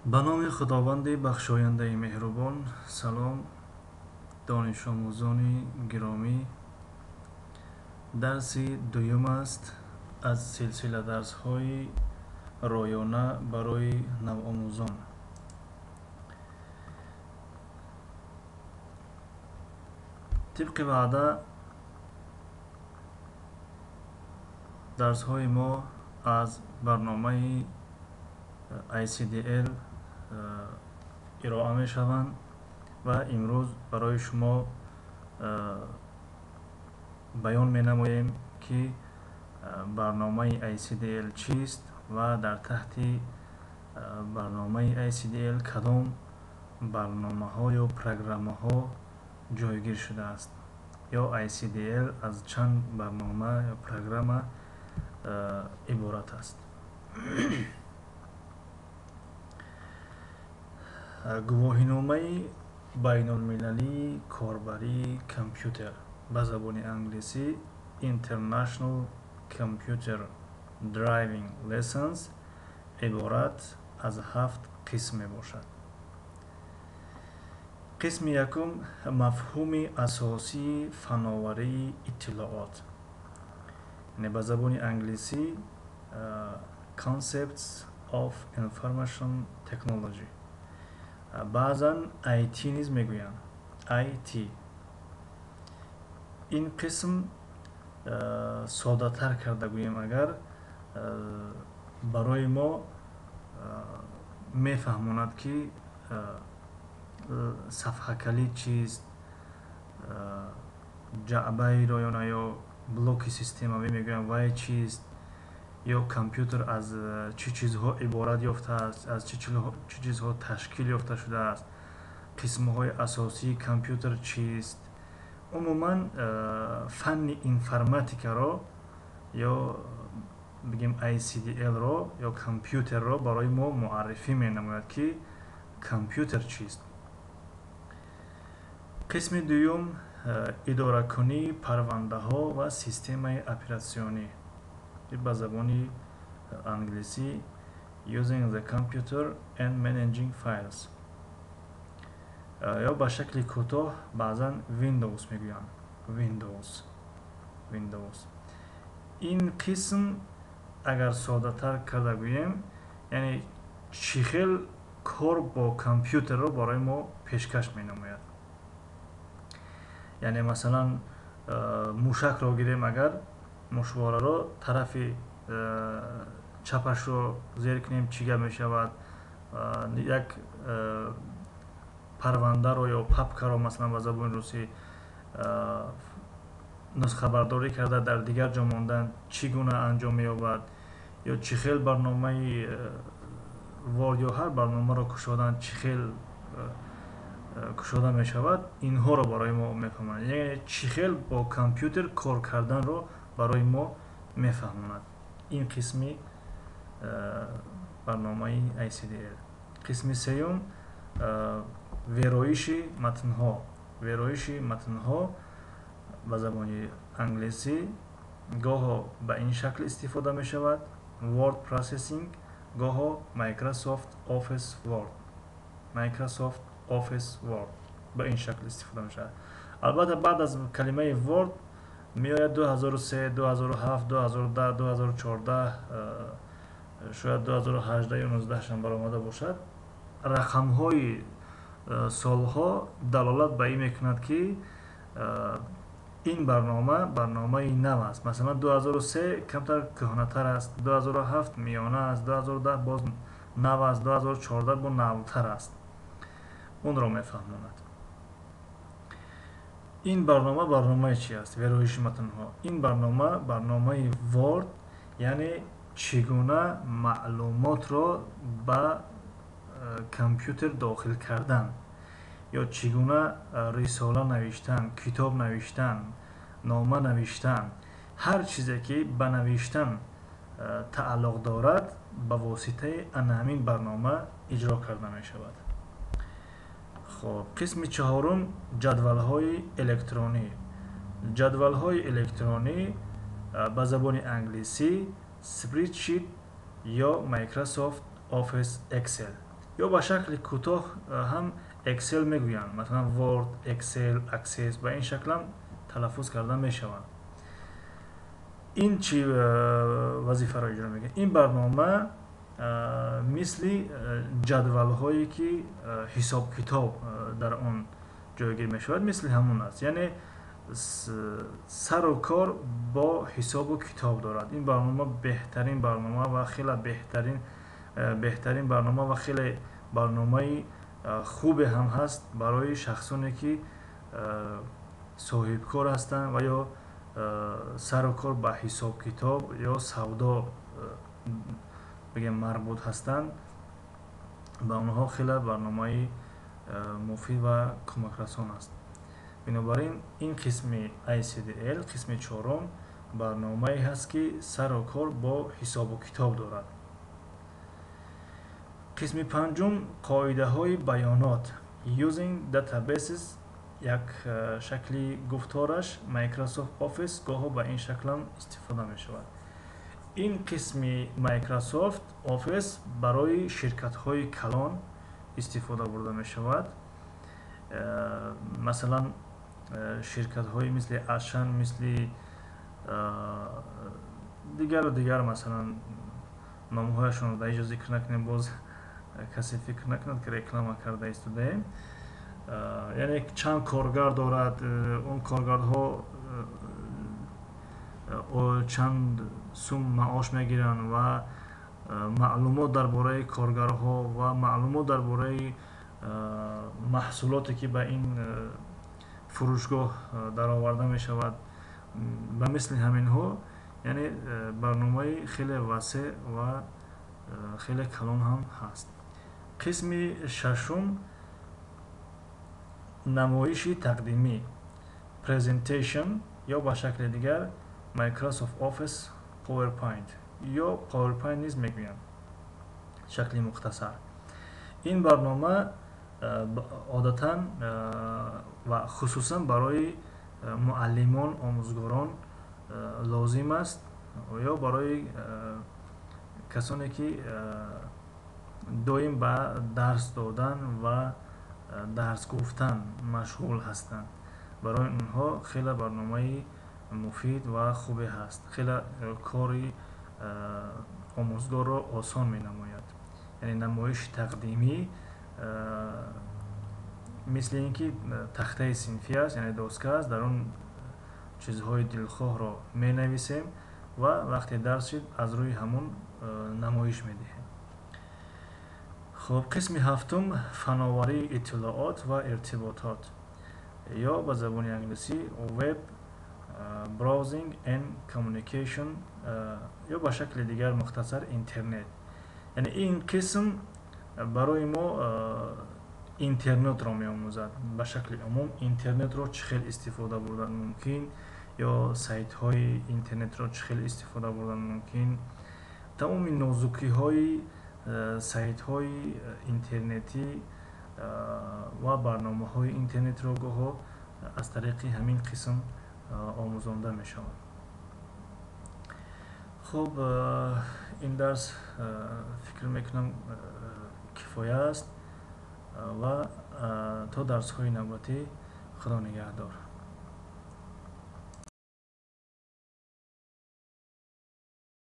به نام خداوند بخشاینده مهربان. سلام دانش آموزان گرامی. درس دوم است از سلسله درس های رایانه برای نوآموزان. طبق وعده درس های ما از برنامه ICDL ارائه می شوند و امروز برای شما بیان می نماییم که برنامه ICDL چیست و در تحت برنامه ICDL کدام برنامه ها یا پروگرام ها جایگیر شده است یا ICDL از چند برنامه یا پروگرام عبارت است. گواهینامه بین المللی کاربری کامپیوتر به زبان انگلیسی International Computer Driving Lessons عبارت از 7 قسم می باشد. قسم یکم مفهوم اساسی فناوری اطلاعات، یعنی به زبان انگلیسی Concepts of Information Technology. بعضا IT نیز میگویند IT. این قسم ساده تر کرده گویم اگر برای ما میفهماند که صفحه کلید چیست، جعبه رایانه یا بلوک سیستمی میگویم وای چیست، یا کامپیوتر از چه چیزها عبارت یافته است، از چه چیزها تشکیل یافته شده است، قسم‌های اساسی کامپیوتر چیست. عموما فن اینفرماتیک را یا بگیم ICDL را یا کامپیوتر را برای ما معرفی می‌نماید که کامپیوتر چیست. قسم دوم اداره کنی پرونده ها و سیستم اپراسیونی به زبان انگلیسی Using the Computer and Managing Files یا به شکل کوتاه بعضا Windows میگویند Windows. این قسم اگر ساده تر کرده گوییم یعنی چی خیل کار با کامپیوتر رو برای ما پیشکش می نماید. یعنی مثلا موشک رو گیریم، اگر مشواره رو طرف چپش رو زیر کنیم چیگه می شود، یک پرونده رو یا پاپکا رو مثلا به زبان روسی نسخه برداری کرده در دیگر جا ماندن چگونه انجام می یابد، یا چه خیل برنامه وارد یا هر برنامه رو کشادن چه خیل کشاده می شود، اینها رو برای ما میفهماند. یعنی چه خیل با کامپیوتر کار کردن رو برای ما میفهماند. این قسمی برنامه ICDL. قسم سوم ویرایش متن‌ها به زبان انگلیسی گاه به این شکل استفاده می شود Word Processing، گاه Microsoft Office Word به این شکل استفاده می شود. البته بعد از کلمه Word می آید 2003 2007 2010 2014 شاید 2018 یا 19 شان برآمده باشد. رقم های سالها دلالت به این میکند که این برنامه نو است. مثلا 2003 کمتر کهنه‌تر است، 2007 میانه است، 2010 باز نو است، 2014 با نوتر است. اون را میفهماند. این برنامه چی است؟ ویرایش متن‌ها. این برنامه ورد، یعنی چگونه معلومات را به کامپیوتر داخل کردن یا چگونه رساله نوشتن، کتاب نوشتن، نامه نوشتن، هر چیزی که به نوشتن تعلق دارد به واسطه همین برنامه اجرا کرده می شود. خب قسم چهارم جدول‌های الکترونی به زبان انگلیسی Spreadsheet یا Microsoft Office Excel. ё ба шакли кӯтоҳ ҳам Excel мегӯянд. Масалан Word, Excel, Access ба ин шаклам талаффуз карда мешаванд. ин чӣ вазифаро иҷро мекунад? Ин барнома мисли ҷадвалҳое ки ҳисоб-китоб дар он ҷойгир мешавад, мисли ҳамон аст. Яъне сару кор бо ҳисобу китоб дорад. Ин барнома беҳтарин барнома ва хеле беҳтарин барнома ва хеле барномаи хубе ҳам ҳаст барои шахсоне ки соҳибкор ҳастанд ва ё сару кор ба ҳисоб-китоб ё савдо бигем марбут ҳастанд. ба онҳо хеле барномаи муфид ва кӯмакрасон аст. Бинобар ин ин қисми ICDL, қисми чорум, барномае ҳаст ки сару кор бо ҳисобу китоб дорад. қисми панҷум, қоидаҳои баёнот, using databases. Як шакли гуфтораш Microsoft Office гоҳо ба ин шаклам истифода мешавад. ин қисми Microsoft Office барои ширкатҳои калон истифода бурда мешавад. Масалан ширкатҳои мисли Ашан, мисли дигар масалан номҳояшонро дар инҷо зикр накунем, боз касе фикр накунад ки реклама карда истодаем. Яъне чанд коргар дорад, он коргарҳо чанд сум маош мегиранд ва маълумот дар бораи коргарҳо ва маълумот дар бораи маҳсулоте ки ба ин фурӯшгоҳ дароварда мешавад, ба мисли ҳаминҳо. Яъне барномаи хеле васеъ ва хеле калон ҳам ҳаст. қисми шашум, намоиши тақдимӣ, presentation ё ба шакли дигар Microsoft Office PowerPoint ё PowerPoint низ мегӯянд, шакли мухтасар. ин барнома одатан ва хусусан барои муаллимон, омӯзгорон лозим аст ё барои касоне ки доим ба дарс додан ва дарс гуфтан машғул ҳастанд. Барои онҳо хеле барномаи муфид ва хубе ҳаст. Хеле кори омӯзгорро осон менамояд. Яъне намоиши тақдимӣ мисли ин ки тахтаи синфӣ аст, яъне доска аст, дар он чизҳои дилхоҳро менависем ва вақте дарс шид аз рӯи ҳамон намоиш медиҳем. хуб, қисми ҳафтум, фановарии иттилоот ва иртиботот ё ба забони англисӣ Web Browsing and Communication ё ба шакли дигар мухтасар интернет. Яъне ин қисм барои мо интернетро меомӯзад. Ба шакли умум интернетро чӣ хел истифода бурдан мумкин, ё сайтҳои интернетро чӣ хел истифода бурдан мумкин, тамоми нозукиҳои сайтҳои интернетӣ ва барномаҳои интернетро гоҳо аз тариқи ҳамин қисм омӯзонда мешавад. хуб, ин дарс фикр мекунам кифоя аст ва то дарсҳои навбатӣ худо нигаҳдор.